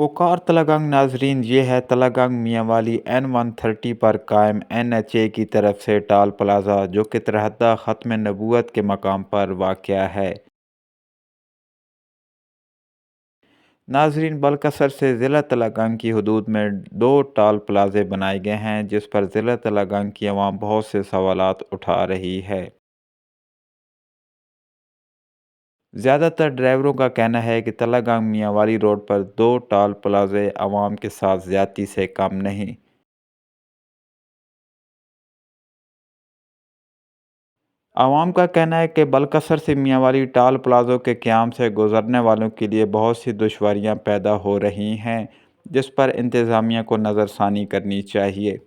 पुकार तलगंग नाजरीन, ये है तलगंग मियांवाली N130 पर कायम NHA की तरफ से टॉल प्लाजा, जो कि तरहदा ख़त्म नबूवत के मकाम पर वाक़या है। नाजरीन, बलकसर से ज़िला तलगंग की हदूद में दो टॉल प्लाजे बनाए गए हैं, जिस पर ज़िला तलगंग की अवाम बहुत से सवालात उठा रही है। ज़्यादातर ड्राइवरों का कहना है कि तलगंग मियांवाली रोड पर दो टॉल प्लाजे अवाम के साथ ज़्यादती से कम नहीं। आवाम का कहना है कि बलकसर से मियांवाली टॉल प्लाज़ों के क़याम से गुज़रने वालों के लिए बहुत सी दुश्वारियां पैदा हो रही हैं, जिस पर इंतज़ामिया को नज़रसानी करनी चाहिए।